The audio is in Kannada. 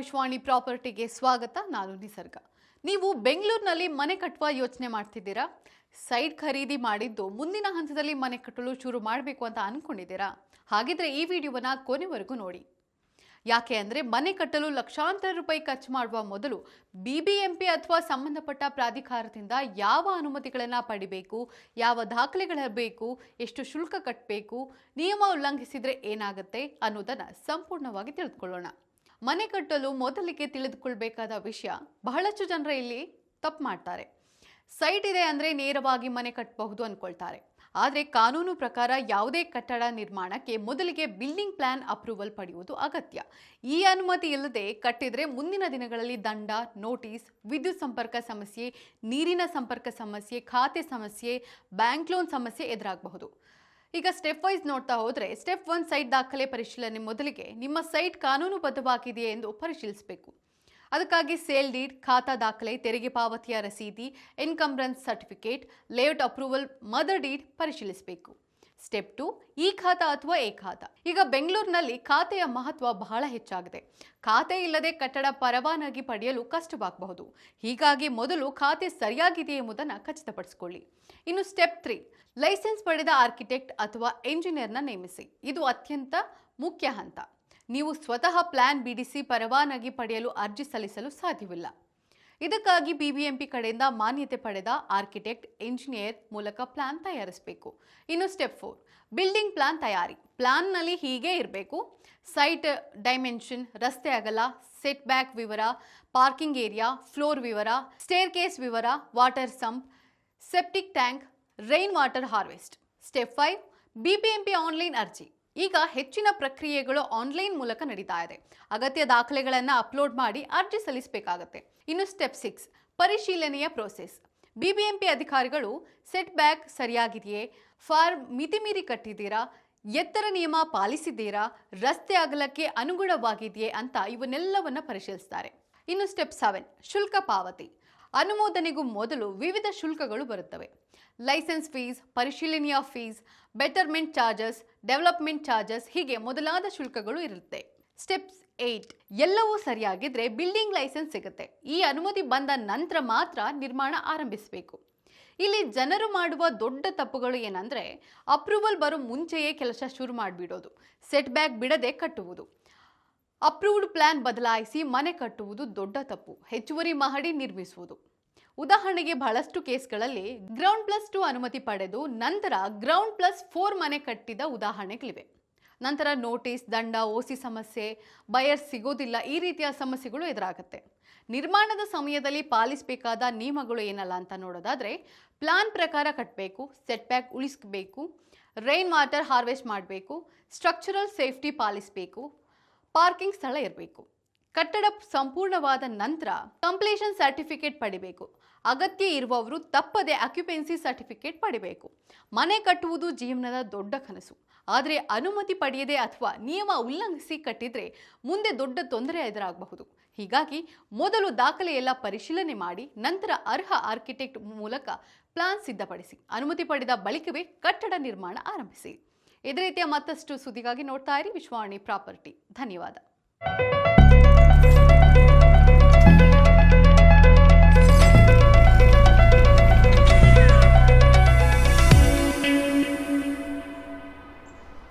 ವಿಶ್ವಾಣಿ ಪ್ರಾಪರ್ಟಿಗೆ ಸ್ವಾಗತ. ನಾನು ನಿಸರ್ಗ. ನೀವು ಬೆಂಗಳೂರಿನಲ್ಲಿ ಮನೆ ಕಟ್ಟುವ ಯೋಚನೆ ಮಾಡ್ತಿದ್ದೀರಾ? ಸೈಟ್ ಖರೀದಿ ಮಾಡಿದ್ದು ಮುಂದಿನ ಹಂತದಲ್ಲಿ ಮನೆ ಕಟ್ಟಲು ಶುರು ಮಾಡಬೇಕು ಅಂತ ಅನ್ಕೊಂಡಿದ್ದೀರಾ? ಹಾಗಿದ್ರೆ ಈ ವಿಡಿಯೋವನ್ನ ಕೊನೆವರೆಗೂ ನೋಡಿ. ಯಾಕೆ ಅಂದರೆ ಮನೆ ಕಟ್ಟಲು ಲಕ್ಷಾಂತರ ರೂಪಾಯಿ ಖರ್ಚು ಮಾಡುವ ಮೊದಲು ಬಿಬಿಎಂಪಿ ಅಥವಾ ಸಂಬಂಧಪಟ್ಟ ಪ್ರಾಧಿಕಾರದಿಂದ ಯಾವ ಅನುಮತಿಗಳನ್ನು ಪಡಿಬೇಕು, ಯಾವ ದಾಖಲೆಗಳಿರಬೇಕು, ಎಷ್ಟು ಶುಲ್ಕ ಕಟ್ಟಬೇಕು, ನಿಯಮ ಉಲ್ಲಂಘಿಸಿದರೆ ಏನಾಗುತ್ತೆ ಅನ್ನೋದನ್ನು ಸಂಪೂರ್ಣವಾಗಿ ತಿಳಿದುಕೊಳ್ಳೋಣ. ಮನೆ ಕಟ್ಟಲು ಮೊದಲಿಗೆ ತಿಳಿದುಕೊಳ್ಬೇಕಾದ ವಿಷಯ, ಬಹಳಷ್ಟು ಜನರು ಇಲ್ಲಿ ತಪ್ಪು ಮಾಡ್ತಾರೆ. ಸೈಟ್ ಇದೆ ಅಂದರೆ ನೇರವಾಗಿ ಮನೆ ಕಟ್ಟಬಹುದು ಅಂದ್ಕೊಳ್ತಾರೆ. ಆದರೆ ಕಾನೂನು ಪ್ರಕಾರ ಯಾವುದೇ ಕಟ್ಟಡ ನಿರ್ಮಾಣಕ್ಕೆ ಮೊದಲಿಗೆ ಬಿಲ್ಡಿಂಗ್ ಪ್ಲಾನ್ ಅಪ್ರೂವಲ್ ಪಡೆಯುವುದು ಅಗತ್ಯ. ಈ ಅನುಮತಿ ಇಲ್ಲದೆ ಕಟ್ಟಿದರೆ ಮುಂದಿನ ದಿನಗಳಲ್ಲಿ ದಂಡ, ನೋಟಿಸ್, ವಿದ್ಯುತ್ ಸಂಪರ್ಕ ಸಮಸ್ಯೆ, ನೀರಿನ ಸಂಪರ್ಕ ಸಮಸ್ಯೆ, ಖಾತೆ ಸಮಸ್ಯೆ, ಬ್ಯಾಂಕ್ ಲೋನ್ ಸಮಸ್ಯೆ ಎದುರಾಗಬಹುದು. ಈಗ ಸ್ಟೆಪ್ ವೈಸ್ ನೋಡ್ತಾ ಹೋದರೆ, ಸ್ಟೆಪ್ 1 ಸೈಟ್ ದಾಖಲೆ ಪರಿಶೀಲನೆ. ಮೊದಲಿಗೆ ನಿಮ್ಮ ಸೈಟ್ ಕಾನೂನುಬದ್ಧವಾಗಿದೆಯೇ ಎಂದು ಪರಿಶೀಲಿಸಬೇಕು. ಅದಕ್ಕಾಗಿ ಸೇಲ್ ಡೀಡ್, ಖಾತಾ ದಾಖಲೆ, ತೆರಿಗೆ ಪಾವತಿಯ ರಸೀದಿ, encumbrance certificate, layout approval, mother deed ಪರಿಶೀಲಿಸಬೇಕು. ಸ್ಟೆಪ್ 2 ಇ ಖಾತಾ ಅಥವಾ ಎ ಖಾತಾ. ಈಗ ಬೆಂಗಳೂರಿನಲ್ಲಿ ಖಾತೆಯ ಮಹತ್ವ ಬಹಳ ಹೆಚ್ಚಾಗಿದೆ. ಖಾತೆ ಇಲ್ಲದೆ ಕಟ್ಟಡ ಪರವಾನಗಿ ಪಡೆಯಲು ಕಷ್ಟವಾಗಬಹುದು. ಹೀಗಾಗಿ ಮೊದಲು ಖಾತೆ ಸರಿಯಾಗಿದೆ ಎಂಬುದನ್ನು ಖಚಿತಪಡಿಸಿಕೊಳ್ಳಿ. ಇನ್ನು ಸ್ಟೆಪ್ 3 ಲೈಸೆನ್ಸ್ ಪಡೆದ ಆರ್ಕಿಟೆಕ್ಟ್ ಅಥವಾ ಎಂಜಿನಿಯರ್ನ ನೇಮಿಸಿ. ಇದು ಅತ್ಯಂತ ಮುಖ್ಯ ಹಂತ. ನೀವು ಸ್ವತಃ ಪ್ಲಾನ್ ಬಿಡಿಸಿ ಪರವಾನಗಿ ಪಡೆಯಲು ಅರ್ಜಿ ಸಲ್ಲಿಸಲು ಸಾಧ್ಯವಿಲ್ಲ. ಇದಕ್ಕಾಗಿ ಬಿಬಿಎಂಪಿ ಕಡೆಯಿಂದ ಮಾನ್ಯತೆ ಪಡೆದ ಆರ್ಕಿಟೆಕ್ಟ್, ಎಂಜಿನಿಯರ್ ಮೂಲಕ ಪ್ಲಾನ್ ತಯಾರಿಸಬೇಕು. ಇನ್ನು ಸ್ಟೆಪ್ 4 ಬಿಲ್ಡಿಂಗ್ ಪ್ಲಾನ್ ತಯಾರಿ. ಪ್ಲಾನ್ನಲ್ಲಿ ಹೀಗೆ ಇರಬೇಕು: ಸೈಟ್ ಡೈಮೆನ್ಷನ್, ರಸ್ತೆ ಅಗಲ, ಸೆಟ್ ಬ್ಯಾಕ್ ವಿವರ, ಪಾರ್ಕಿಂಗ್ ಏರಿಯಾ, ಫ್ಲೋರ್ ವಿವರ, ಸ್ಟೇರ್ ಕೇಸ್ ವಿವರ, water sump, septic tank, rain water harvest. Step 5 BBMP online ಅರ್ಜಿ. ಈಗ ಹೆಚ್ಚಿನ ಪ್ರಕ್ರಿಯೆಗಳು ಆನ್ಲೈನ್ ಮೂಲಕ ನಡೀತಾ ಇದೆ. ಅಗತ್ಯ ದಾಖಲೆಗಳನ್ನು ಅಪ್ಲೋಡ್ ಮಾಡಿ ಅರ್ಜಿ ಸಲ್ಲಿಸಬೇಕಾಗುತ್ತೆ. ಇನ್ನು ಸ್ಟೆಪ್ 6 ಪರಿಶೀಲನೆಯ ಪ್ರೋಸೆಸ್. ಬಿಬಿಎಂಪಿ ಅಧಿಕಾರಿಗಳು ಸೆಟ್ ಬ್ಯಾಕ್ ಸರಿಯಾಗಿದೆಯೇ, ಫಾರ್ಮ್ ಮಿತಿಮೀರಿ ಕಟ್ಟಿದ್ದೀರಾ, ಎತ್ತರ ನಿಯಮ ಪಾಲಿಸಿದ್ದೀರಾ, ರಸ್ತೆ ಅಗಲಕ್ಕೆ ಅನುಗುಣವಾಗಿದೆಯೇ ಅಂತ ಇವನ್ನೆಲ್ಲವನ್ನ ಪರಿಶೀಲಿಸ್ತಾರೆ. ಇನ್ನು ಸ್ಟೆಪ್ 7 ಶುಲ್ಕ ಪಾವತಿ. ಅನುಮೋದನೆಗೂ ಮೊದಲು ವಿವಿಧ ಶುಲ್ಕಗಳು ಬರುತ್ತವೆ. ಲೈಸೆನ್ಸ್ ಫೀಸ್, ಪರಿಶೀಲನೆಯ fees, betterment charges, development charges, ಹೀಗೆ ಮೊದಲಾದ ಶುಲ್ಕಗಳು ಇರುತ್ತೆ. ಸ್ಟೆಪ್ 8 ಎಲ್ಲವೂ ಸರಿಯಾಗಿದ್ರೆ ಬಿಲ್ಡಿಂಗ್ ಲೈಸೆನ್ಸ್ ಸಿಗುತ್ತೆ. ಈ ಅನುಮತಿ ಬಂದ ನಂತರ ಮಾತ್ರ ನಿರ್ಮಾಣ ಆರಂಭಿಸಬೇಕು. ಇಲ್ಲಿ ಜನರು ಮಾಡುವ ದೊಡ್ಡ ತಪ್ಪುಗಳು ಏನಂದ್ರೆ, ಅಪ್ರೂವಲ್ ಬರೋ ಮುಂಚೆಯೇ ಕೆಲಸ ಶುರು ಮಾಡಿಬಿಡೋದು, ಸೆಟ್ ಬ್ಯಾಕ್ ಬಿಡದೆ ಕಟ್ಟುವುದು, ಅಪ್ರೂವ್ಡ್ ಪ್ಲಾನ್ ಬದಲಾಯಿಸಿ ಮನೆ ಕಟ್ಟುವುದು ದೊಡ್ಡ ತಪ್ಪು, ಹೆಚ್ಚುವರಿ ಮಹಡಿ ನಿರ್ಮಿಸುವುದು. ಉದಾಹರಣೆಗೆ ಬಹಳಷ್ಟು ಕೇಸ್ಗಳಲ್ಲಿ ಗ್ರೌಂಡ್+2 ಅನುಮತಿ ಪಡೆದು ನಂತರ ಗ್ರೌಂಡ್+4 ಮನೆ ಕಟ್ಟಿದ ಉದಾಹರಣೆಗಳಿವೆ. ನಂತರ ನೋಟಿಸ್, ದಂಡ, ಓಸಿ ಸಮಸ್ಯೆ, ಬಯರ್ಸ್ ಸಿಗೋದಿಲ್ಲ, ಈ ರೀತಿಯ ಸಮಸ್ಯೆಗಳು ಎದುರಾಗುತ್ತೆ. ನಿರ್ಮಾಣದ ಸಮಯದಲ್ಲಿ ಪಾಲಿಸಬೇಕಾದ ನಿಯಮಗಳು ಏನಲ್ಲ ಅಂತ ನೋಡೋದಾದ್ರೆ, ಪ್ಲಾನ್ ಪ್ರಕಾರ ಕಟ್ಟಬೇಕು, ಸೆಟ್ ಬ್ಯಾಕ್ ಉಳಿಸಬೇಕು, ರೈನ್ ವಾಟರ್ ಹಾರ್ವೆಸ್ಟ್ ಮಾಡಬೇಕು, ಸ್ಟ್ರಕ್ಚರಲ್ ಸೇಫ್ಟಿ ಪಾಲಿಸಬೇಕು, ಪಾರ್ಕಿಂಗ್ ಸ್ಥಳ ಇರಬೇಕು. ಕಟ್ಟಡ ಸಂಪೂರ್ಣವಾದ ನಂತರ ಕಂಪ್ಲೀಷನ್ ಸರ್ಟಿಫಿಕೇಟ್ ಪಡಿಬೇಕು. ಅಗತ್ಯ ಇರುವವರು ತಪ್ಪದೆ ಆಕ್ಯುಪೆನ್ಸಿ ಸರ್ಟಿಫಿಕೇಟ್ ಪಡಿಬೇಕು. ಮನೆ ಕಟ್ಟುವುದು ಜೀವನದ ದೊಡ್ಡ ಕನಸು. ಆದರೆ ಅನುಮತಿ ಪಡೆಯದೆ ಅಥವಾ ನಿಯಮ ಉಲ್ಲಂಘಿಸಿ ಕಟ್ಟಿದ್ರೆ ಮುಂದೆ ದೊಡ್ಡ ತೊಂದರೆ ಎದುರಾಗಬಹುದು. ಹೀಗಾಗಿ ಮೊದಲು ದಾಖಲೆ ಎಲ್ಲ ಪರಿಶೀಲನೆ ಮಾಡಿ ನಂತರ ಅರ್ಹ ಆರ್ಕಿಟೆಕ್ಟ್ ಮೂಲಕ ಪ್ಲಾನ್ ಸಿದ್ಧಪಡಿಸಿ. ಅನುಮತಿ ಪಡೆದ ಬಳಿಕವೇ ಕಟ್ಟಡ ನಿರ್ಮಾಣ ಆರಂಭಿಸಿ. ಇದೇ ರೀತಿಯ ಮತ್ತಷ್ಟು ಸುದ್ದಿಗಾಗಿ ನೋಡ್ತಾ ಇರಿ ವಿಶ್ವಾಣಿ ಪ್ರಾಪರ್ಟಿ. ಧನ್ಯವಾದ.